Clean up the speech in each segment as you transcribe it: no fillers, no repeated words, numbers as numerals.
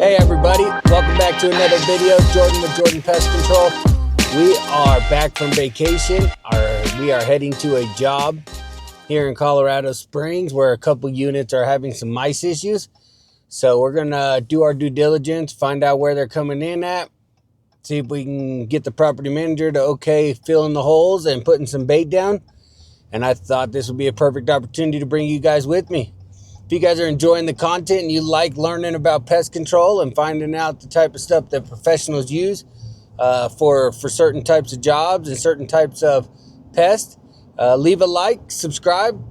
Hey everybody, welcome back to another video. Jordan with Jordan Pest Control. We are back from vacation. We are heading to a job here in Colorado Springs where a couple units are having some mice issues. So we're gonna do our due diligence, find out where they're coming in at, see if we can get the property manager to okay filling the holes and putting some bait down. And I thought this would be a perfect opportunity to bring you guys with me. If you guys are enjoying the content and you like learning about pest control and finding out the type of stuff that professionals use for certain types of jobs and certain types of pests, leave a like, subscribe,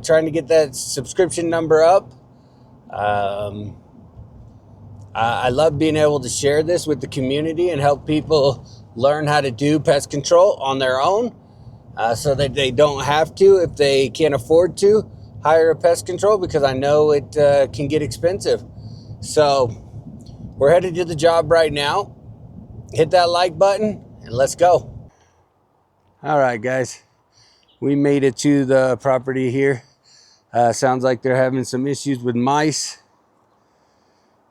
trying to get that subscription number up. I love being able to share this with the community and help people learn how to do pest control on their own so that they don't have to, if they can't afford to, hire a pest control, because I know it can get expensive. So we're headed to the job right now. Hit that like button and let's go. All right, guys, we made it to the property here. Sounds like they're having some issues with mice.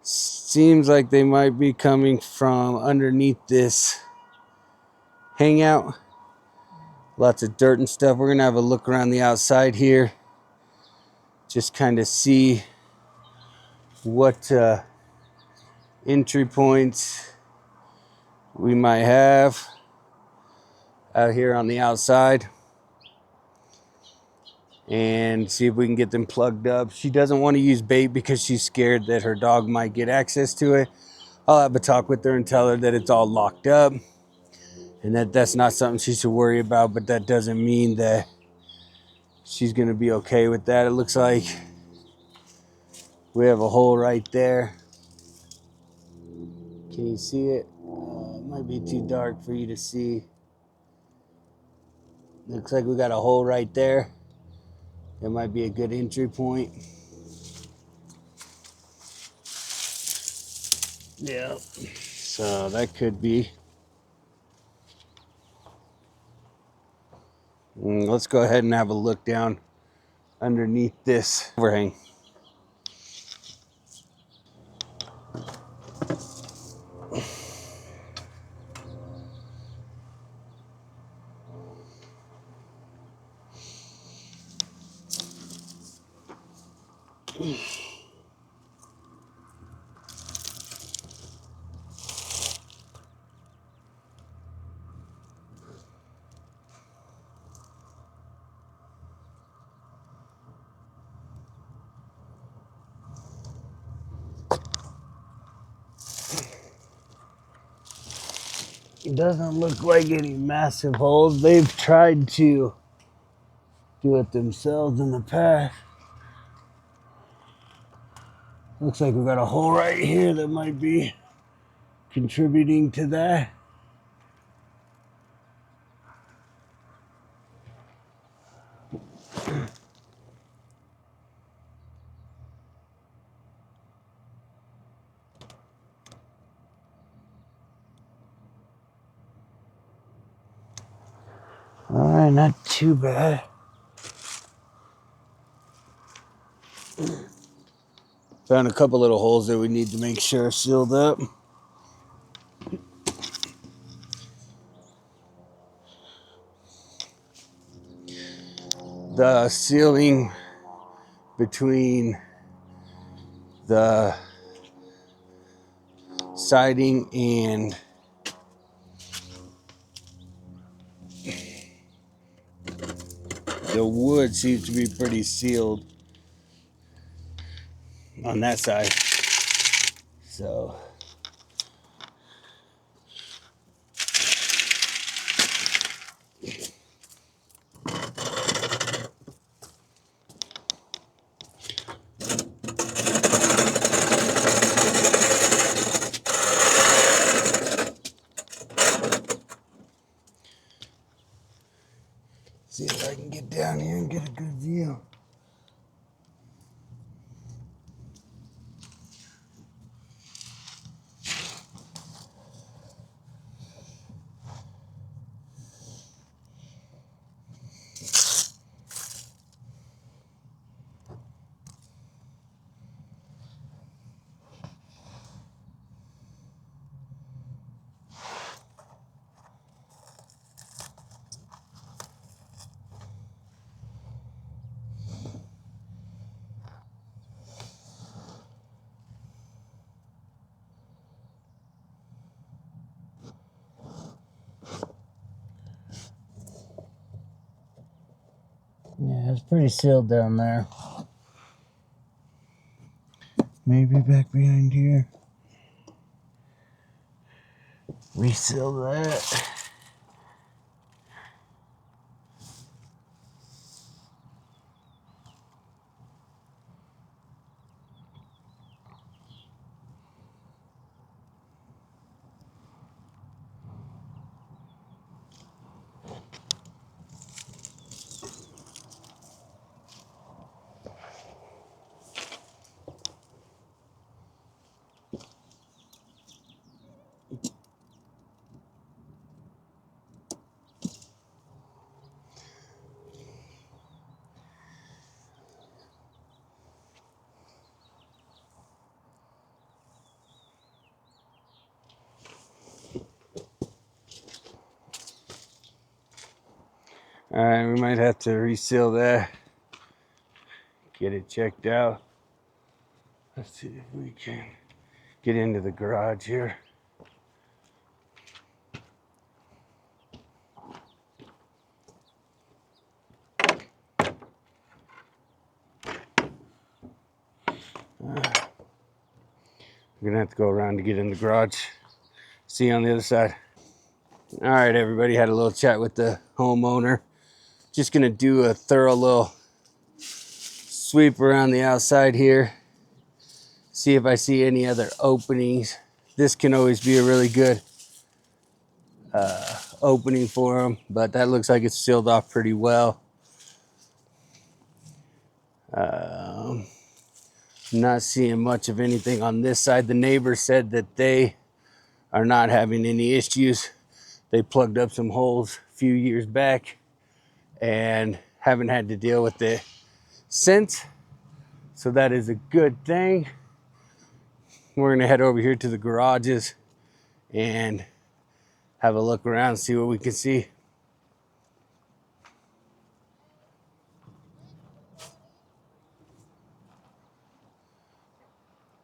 Seems like they might be coming from underneath this hangout. Lots of dirt and stuff. We're gonna have a look around the outside here, just kind of see what entry points we might have out here on the outside, and see if we can get them plugged up. She doesn't want to use bait because she's scared that her dog might get access to it. I'll have a talk with her and tell her that it's all locked up and that that's not something she should worry about, but that doesn't mean that she's gonna be okay with that. It looks like we have a hole right there. Can you see it? It might be too dark for you to see. Looks like we got a hole right there. That might be a good entry point. Yeah, so that could be. Let's go ahead and have a look down underneath this overhang. It doesn't look like any massive holes. They've tried to do it themselves in the past. Looks like we got a hole right here that might be contributing to that. All right, not too bad. Found a couple little holes that we need to make sure are sealed up. The sealing between the siding and the wood seems to be pretty sealed on that side. So see if I can get down here and get a good view. pretty sealed down there. Maybe back behind here. Reseal that. All right, we might have to reseal that. Get it checked out. Let's see if we can get into the garage here. We're gonna have to go around to get in the garage. See you on the other side. All right, everybody, had a little chat with the homeowner. Just gonna do a thorough little sweep around the outside here. See if I see any other openings. This can always be a really good opening for them, but that looks like it's sealed off pretty well. Not seeing much of anything on this side. The neighbor said that they are not having any issues. They plugged up some holes a few years back and haven't had to deal with it since. So that is a good thing. We're gonna head over here to the garages and have a look around, see what we can see.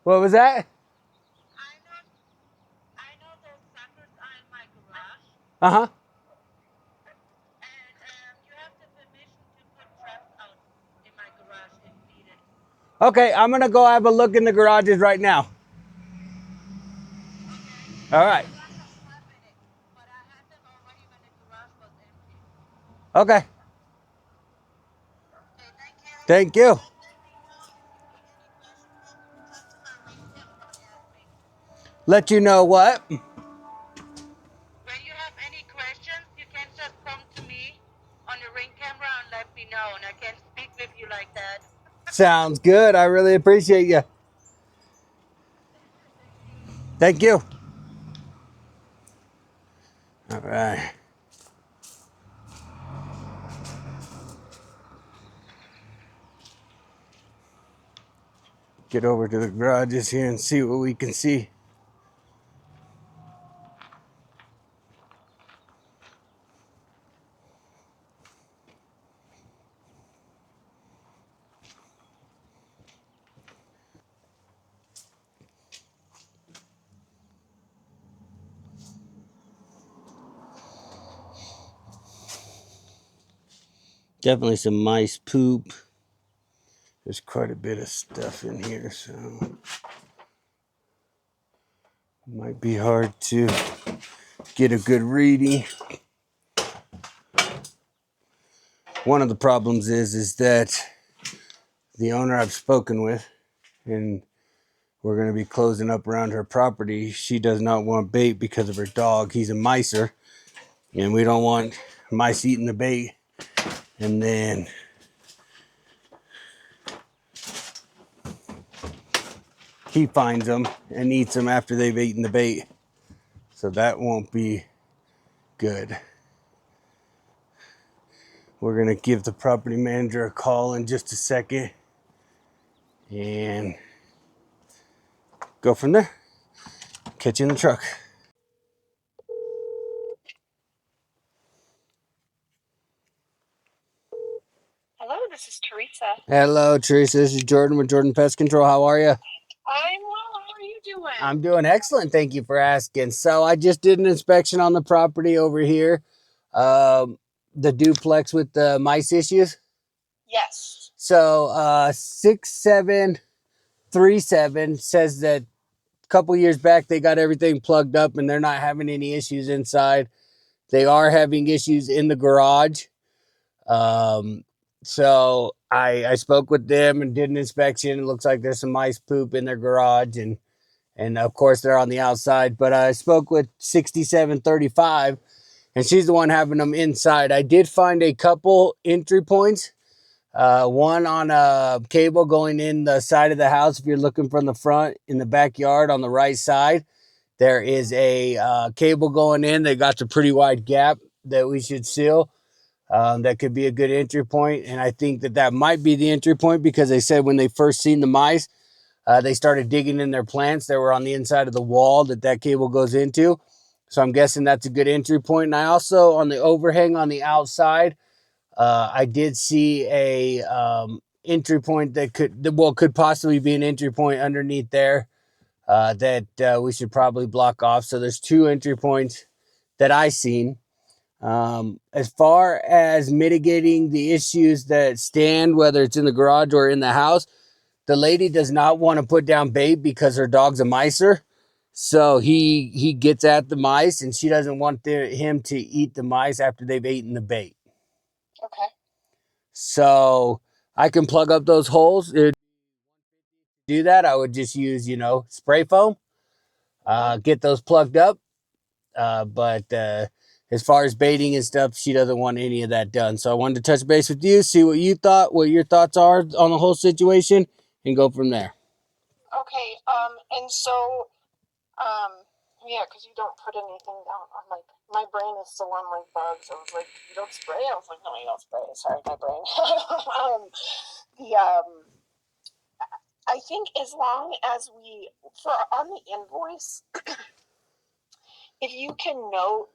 What was that? I know those suckers are in my garage. Uh-huh. And you have the permission to put traps out in my garage if needed. Okay, I'm gonna go have a look in the garages right now. Okay. All right. I got some trap in it, but I had them already when the garage was empty. Okay. Okay, thank you. Thank you. Let me know if you need any questions. Talk to my ring camera and ask me. Let you know what? When you have any questions, you can just come to me on the ring camera and let me know, and I can speak with you like that. Sounds good. I really appreciate you. Thank you. All right. Get over to the garages here and see what we can see. Definitely some mice poop. There's quite a bit of stuff in here, so it might be hard to get a good reading. One of the problems is that the owner I've spoken with, and we're going to be closing up around her property, she does not want bait because of her dog. He's a micer, and we don't want mice eating the bait and then he finds them and eats them after they've eaten the bait. So that won't be good. We're gonna give the property manager a call in just a second and go from there. Catch you in the truck. Hello, this is Teresa. Hello, Teresa. This is Jordan with Jordan Pest Control. How are you? I'm well. How are you doing? I'm doing excellent. Thank you for asking. So I just did an inspection on the property over here. The duplex with the mice issues. Yes. So 6737 says that a couple years back they got everything plugged up and they're not having any issues inside. They are having issues in the garage. So I spoke with them and did an inspection. It looks like there's some mice poop in their garage, and of course they're on the outside. But I spoke with 6735, and she's the one having them inside. I did find a couple entry points. One on a cable going in the side of the house. If you're looking from the front in the backyard on the right side, there is a cable going in. They got a pretty wide gap that we should seal. That could be a good entry point, and I think that that might be the entry point because they said when they first seen the mice, they started digging in their plants that were on the inside of the wall that cable goes into. So I'm guessing that's a good entry point. And I also, on the overhang on the outside, I did see a entry point that could possibly be an entry point underneath there that we should probably block off. So there's two entry points that I seen. As far as mitigating the issues that stand, whether it's in the garage or in the house, the lady does not want to put down bait because her dog's a micer. So he gets at the mice, and she doesn't want him to eat the mice after they've eaten the bait. Okay. So I can plug up those holes. To do that, I would just use, spray foam, get those plugged up. But as far as baiting and stuff, she doesn't want any of that done. So I wanted to touch base with you, see what you thought, what your thoughts are on the whole situation, and go from there. Okay. And so, yeah, because you don't put anything down. I'm like, my brain is still on like bugs. I was like, you don't spray? I was like, no, you don't spray. Sorry, my brain. I think as long as we, on the invoice, if you can note,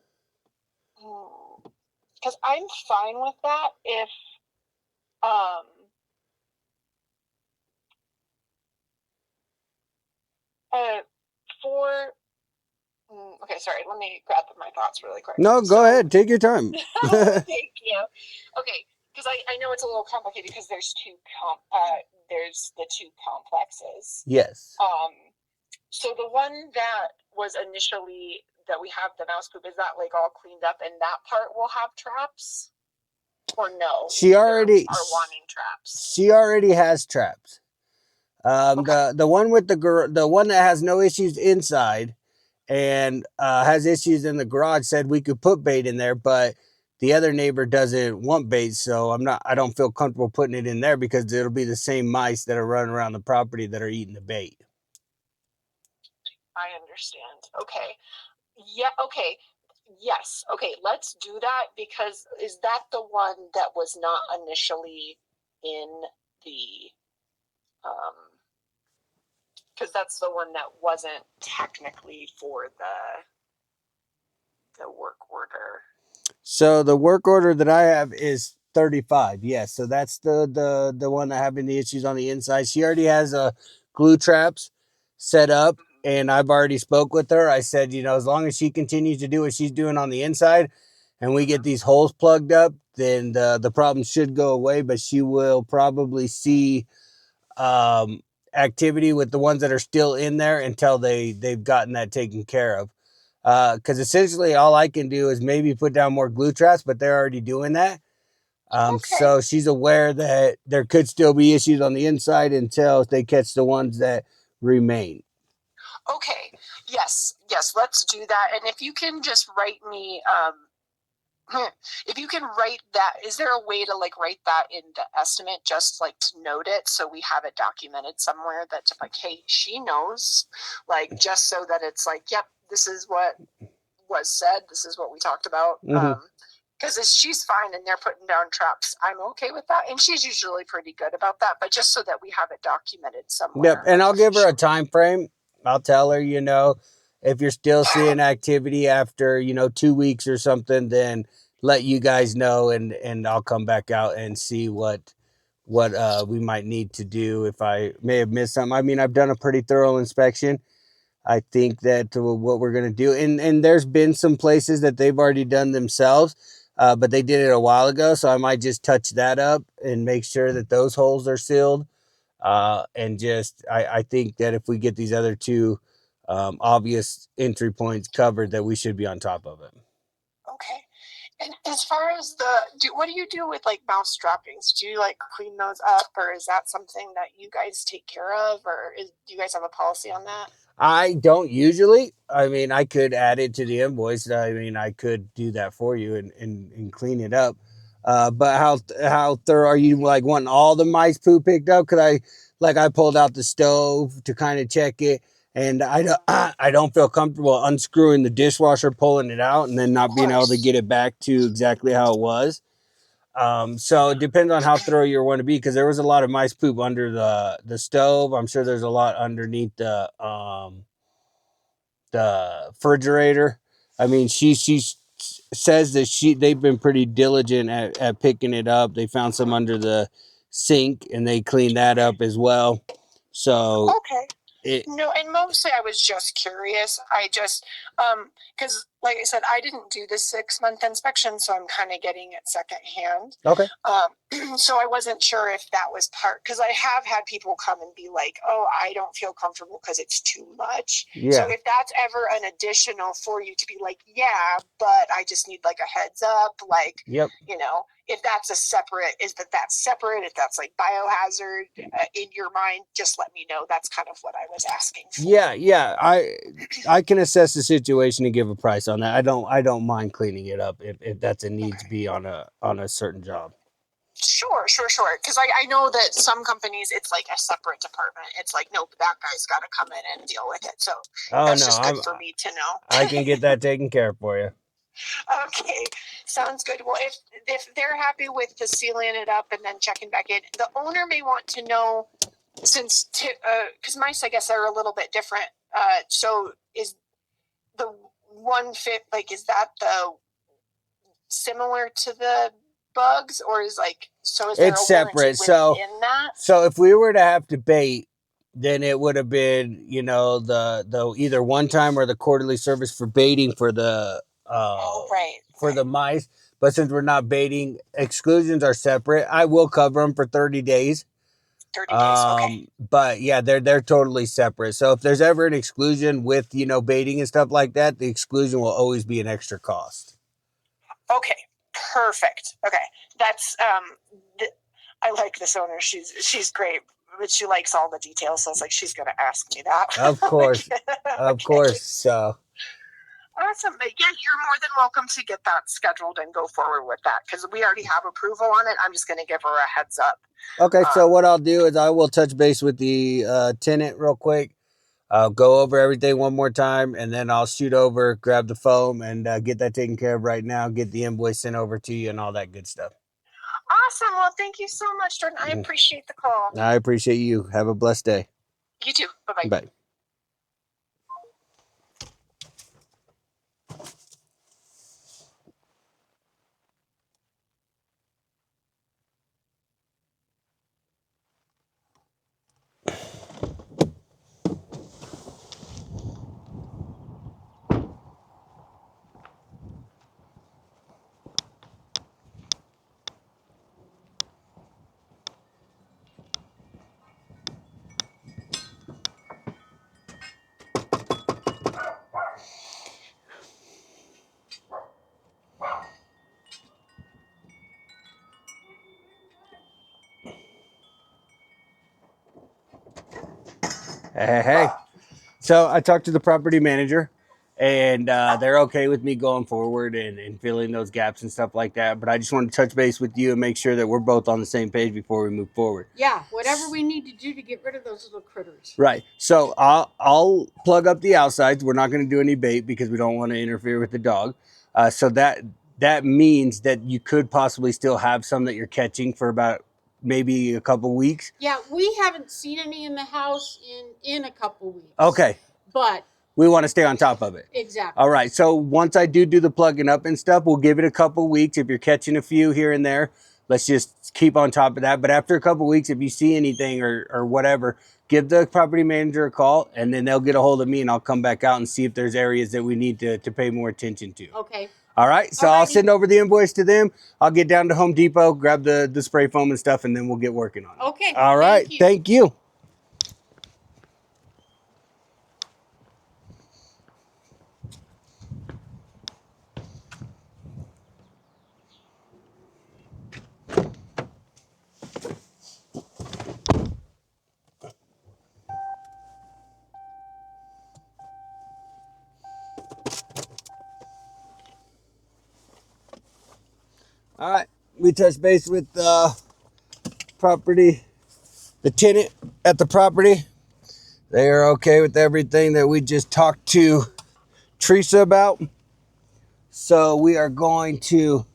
because I'm fine with that if, for, okay, sorry, let me grab my thoughts really quick. No, go ahead. Take your time. Thank you. Okay, because I know it's a little complicated because there's there's the two complexes. Yes. So the one that was initially that we have the mouse poop, is that like all cleaned up and that part will have traps? Or no? She already are wanting traps. She already has traps. Okay. The one with the one that has no issues inside and has issues in the garage said we could put bait in there, but the other neighbor doesn't want bait, so I don't feel comfortable putting it in there because it'll be the same mice that are running around the property that are eating the bait. I understand. Okay. Yeah, okay. Yes. Okay, let's do that because is that the one that was not initially in the because that's the one that wasn't technically for the work order. So the work order that I have is 35. Yes, so that's the one that having the issues on the inside. She already has glue traps set up, and I've already spoke with her. I said, as long as she continues to do what she's doing on the inside and we get these holes plugged up, then the problem should go away, but she will probably see activity with the ones that are still in there until they've gotten that taken care of. Because essentially all I can do is maybe put down more glue traps, but they're already doing that. Okay. So she's aware that there could still be issues on the inside until they catch the ones that remain. Okay. Yes. Let's do that. And if you can just write me, if you can write that, is there a way to like write that in the estimate, just like to note it so we have it documented somewhere that like, hey, she knows, like just so that it's like, yep, this is what was said, this is what we talked about. Because she's fine and they're putting down traps, I'm okay with that, and she's usually pretty good about that, but just so that we have it documented somewhere. Yep, and I'll give her a time frame. I'll tell her, if you're still seeing activity after 2 weeks or something, then let you guys know, and I'll come back out and see what we might need to do if I may have missed something. I mean, I've done a pretty thorough inspection. I think that what we're going to do, and there's been some places that they've already done themselves. but they did it a while ago, so I might just touch that up and make sure that those holes are sealed. And just, I think that if we get these other two obvious entry points covered, that we should be on top of it. Okay. And as far as what do you do with like mouse droppings? Do you like clean those up, or is that something that you guys take care of, or do you guys have a policy on that? I don't usually. I mean, I could add it to the invoice. I mean, I could do that for you and clean it up. But how thorough are you, like, wanting all the mice poo picked up? Cause I pulled out the stove to kind of check it, and I don't feel comfortable unscrewing the dishwasher, pulling it out, and then not being able to get it back to exactly how it was. So it depends on how thorough you want to be, because there was a lot of mice poop under the stove. I'm sure there's a lot underneath the refrigerator. I mean, she says that they've been pretty diligent at picking it up. They found some under the sink and they cleaned that up as well. So okay. No, and mostly I was just curious. I just because like I said, I didn't do the 6-month inspection, so I'm kind of getting it secondhand. Okay. So I wasn't sure if that was part, because I have had people come and be like, "Oh, I don't feel comfortable because it's too much." Yeah. So if that's ever an additional for you to be like, "Yeah, but I just need like a heads up," like, yep. You know, if that's a separate, that's separate, if that's like biohazard in your mind, just let me know. That's kind of what I was asking for. Yeah. I can assess the situation and give a price on that. I don't mind cleaning it up if that's a need to be on a certain job. Sure. Because I know that some companies, it's like a separate department. It's like, nope, that guy's got to come in and deal with it. So that's just good for me to know. I can get that taken care of for you. Okay, sounds good. Well, if they're happy with the sealing it up and then checking back in, the owner may want to know, since because mice, I guess, are a little bit different. So is the one fit, like, is that the similar to the bugs, or is like, so is there it's a separate? So in that? So if we were to have to bait, then it would have been, the either one time or the quarterly service for baiting for the for the mice. But since we're not baiting, exclusions are separate. I will cover them for 30 days. 30 days, okay. But yeah, they're totally separate. So if there's ever an exclusion with, baiting and stuff like that, the exclusion will always be an extra cost. Okay, perfect. Okay, that's I like this owner. She's great, but she likes all the details. So it's like she's gonna ask me that. Of course, of course. So awesome. But yeah, you're more than welcome to get that scheduled and go forward with that, because we already have approval on it. I'm just gonna give her a heads up. Okay, so what I'll do is I will touch base with the tenant real quick. I'll go over everything one more time, and then I'll shoot over, grab the foam, and get that taken care of right now. Get the invoice sent over to you and all that good stuff. Awesome. Well, thank you so much, Jordan. I appreciate the call. I appreciate you. Have a blessed day. You too. Bye-bye. Bye. Hey. So I talked to the property manager, and they're okay with me going forward and filling those gaps and stuff like that. But I just want to touch base with you and make sure that we're both on the same page before we move forward. Yeah, whatever we need to do to get rid of those little critters. Right. So I'll plug up the outsides. We're not going to do any bait because we don't want to interfere with the dog. So that means that you could possibly still have some that you're catching for about maybe a couple weeks. Yeah, we haven't seen any in the house in a couple weeks. Okay. But we want to stay on top of it. Exactly. All right. So once I do the plugging up and stuff, we'll give it a couple weeks. If you're catching a few here and there, let's just keep on top of that. But after a couple weeks, if you see anything or whatever, give the property manager a call, and then they'll get a hold of me, and I'll come back out and see if there's areas that we need to pay more attention to. Okay. All right, so I'll Alrighty. send over the invoice to them. I'll get down to Home Depot, grab the spray foam and stuff, and then we'll get working on it. Okay. All right, thank you. All right, we touched base with the tenant at the property. They are okay with everything that we just talked to Teresa about. So we are going to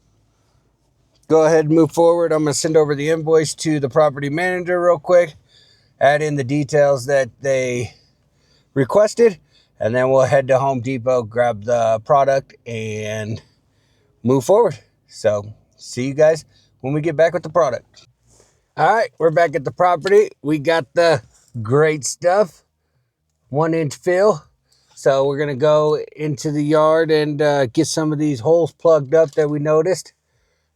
go ahead and move forward. I'm going to send over the invoice to the property manager real quick, add in the details that they requested, and then we'll head to Home Depot, grab the product, and move forward. So see you guys when we get back with the product. All right, we're back at the property. We got the great stuff, 1-inch fill. So we're gonna go into the yard and get some of these holes plugged up that we noticed.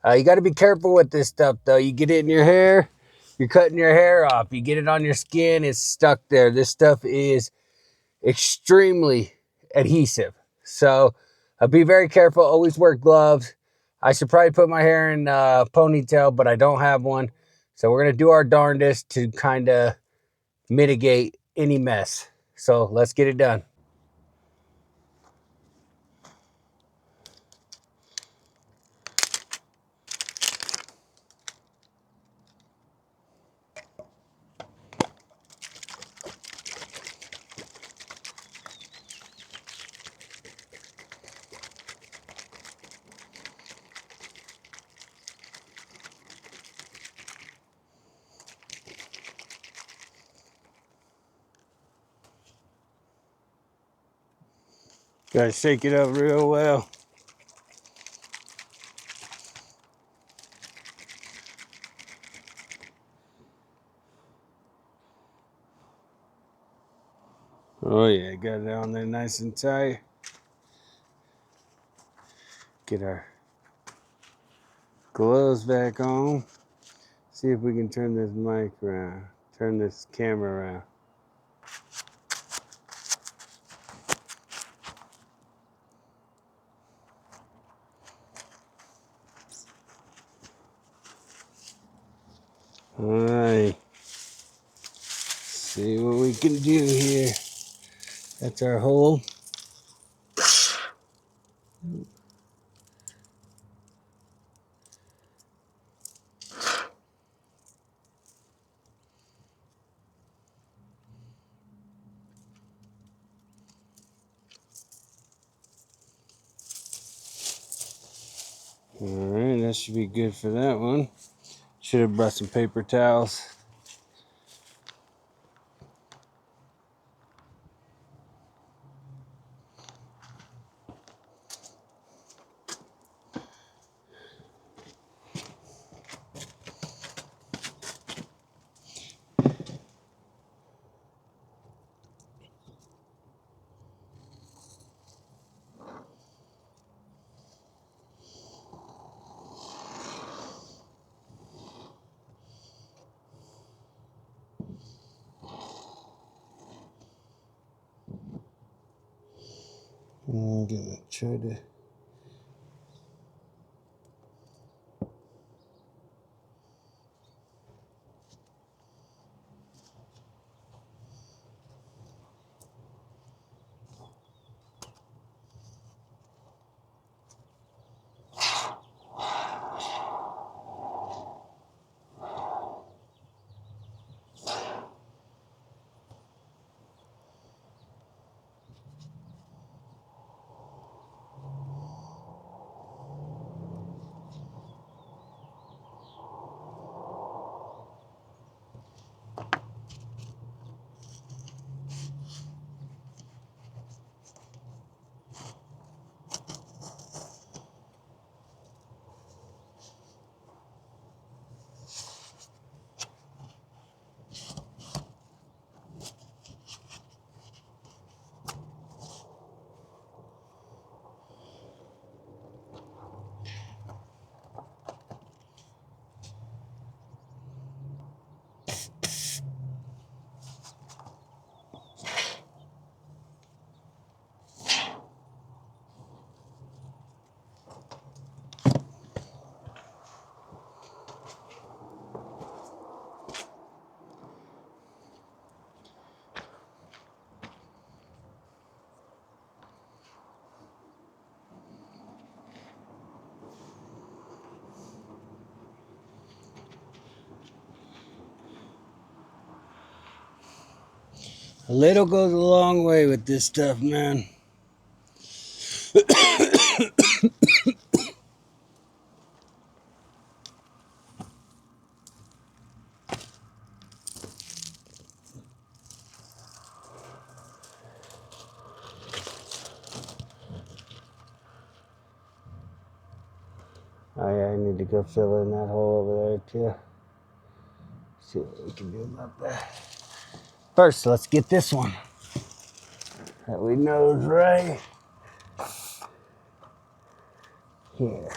You got to be careful with this stuff though. You get it in your hair, you're cutting your hair off. You get it on your skin, it's stuck there. This stuff is extremely adhesive. So be very careful. Always wear gloves. I should probably put my hair in a ponytail, but I don't have one. So we're going to do our darndest to kind of mitigate any mess. So let's get it done. Gotta shake it up real well. Oh yeah, got it on there nice and tight. Get our gloves back on. See if we can turn this mic around, turn this camera around. All right, see what we can do here. That's our hole. All right, that should be good for that one. Should have brought some paper towels. I'm gonna try to. A little goes a long way with this stuff, man. Oh yeah, I need to go fill in that hole over there too. See what we can do about that. First, let's get this one that we know is right here.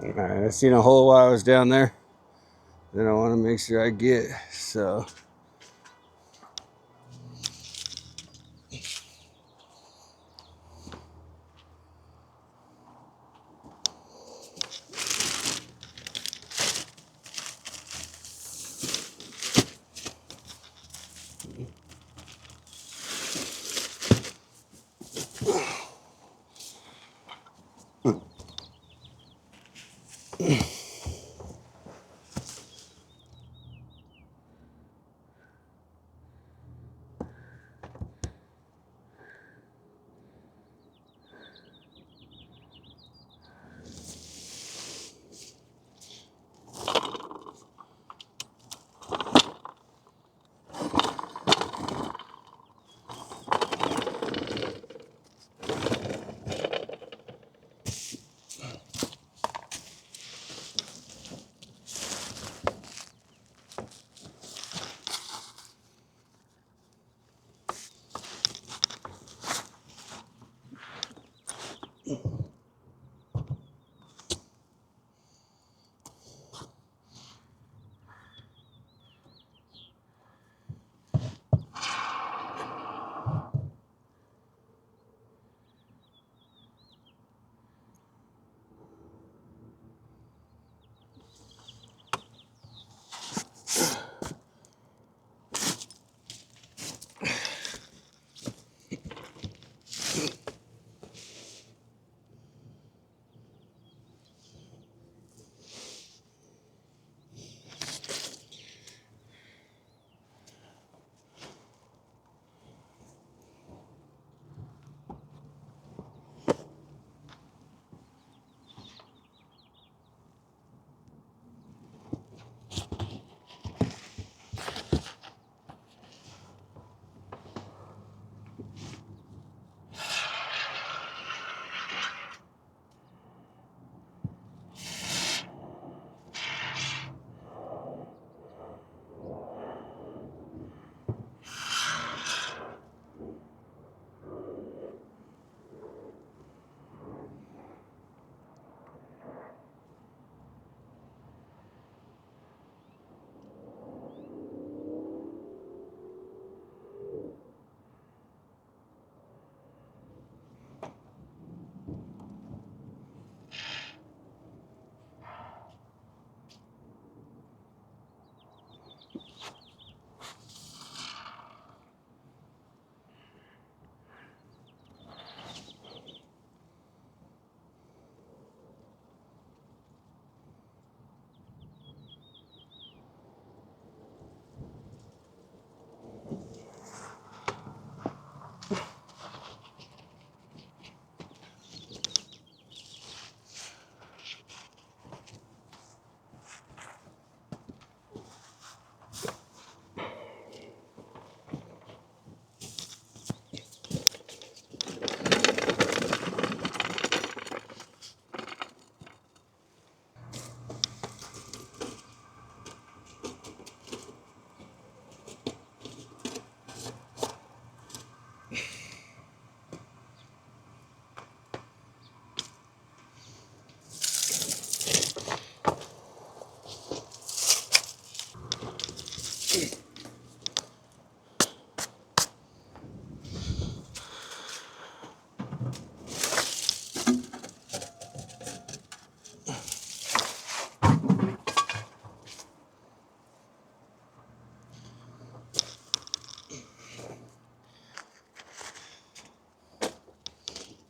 All right, I seen a hole while I was down there that I want to make sure I get. So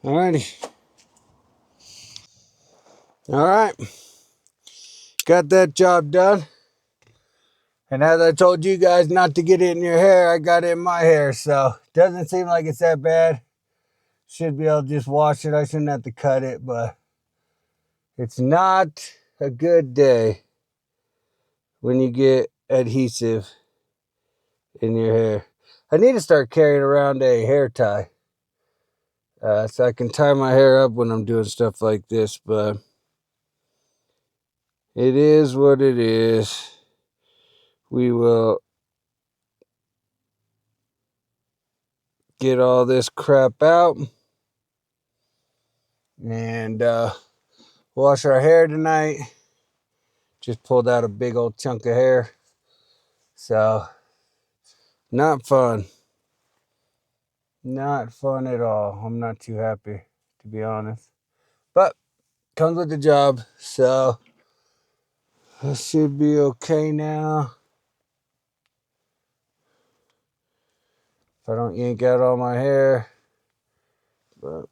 Alrighty. All right. Got that job done. And as I told you guys not to get it in your hair, I got it in my hair. So doesn't seem like it's that bad. Should be able to just wash it. I shouldn't have to cut it, but it's not a good day when you get adhesive in your hair. I need to start carrying around a hair tie so I can tie my hair up when I'm doing stuff like this, but it is what it is. We will get all this crap out and wash our hair tonight. Just pulled out a big old chunk of hair, so not fun. Not fun at all. I'm not too happy, to be honest. But comes with the job, so I should be okay now. If I don't yank out all my hair. But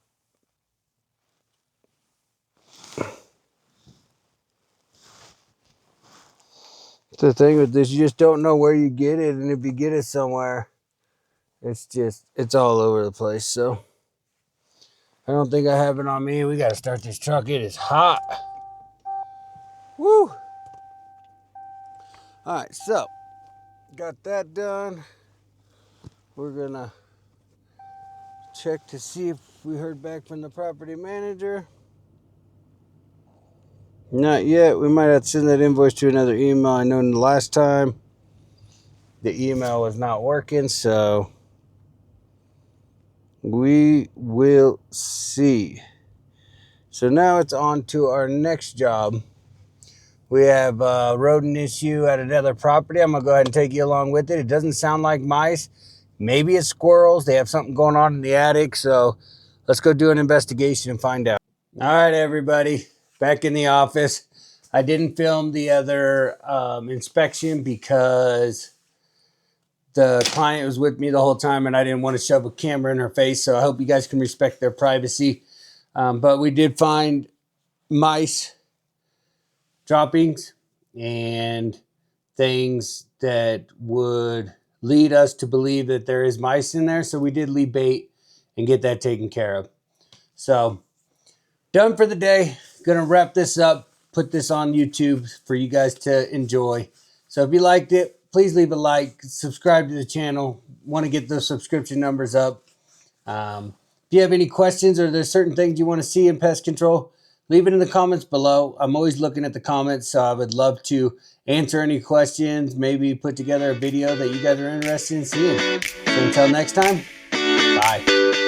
the thing with this, you just don't know where you get it, and if you get it somewhere, it's all over the place. So I don't think I have it on me. We got to start this truck. It is hot. Woo! All right, so got that done. We're gonna check to see if we heard back from the property manager. Not yet. We might have to send that invoice to another email. I know the last time the email was not working, so we will see. So now it's on to our next job. We have a rodent issue at another property. I'm going to go ahead and take you along with it. It doesn't sound like mice. Maybe it's squirrels. They have something going on in the attic. So let's go do an investigation and find out. All right, everybody. Back in the office. I didn't film the other inspection because the client was with me the whole time and I didn't want to shove a camera in her face. So I hope you guys can respect their privacy. But we did find mice droppings and things that would lead us to believe that there is mice in there. So we did leave bait and get that taken care of. So done for the day. Gonna wrap this up, put this on YouTube for you guys to enjoy. So if you liked it, please leave a like, subscribe to the channel. Want to get those subscription numbers up. If you have any questions or there's certain things you want to see in pest control, leave it in the comments below. I'm always looking at the comments, so I would love to answer any questions, maybe put together a video that you guys are interested in seeing. So until next time, bye.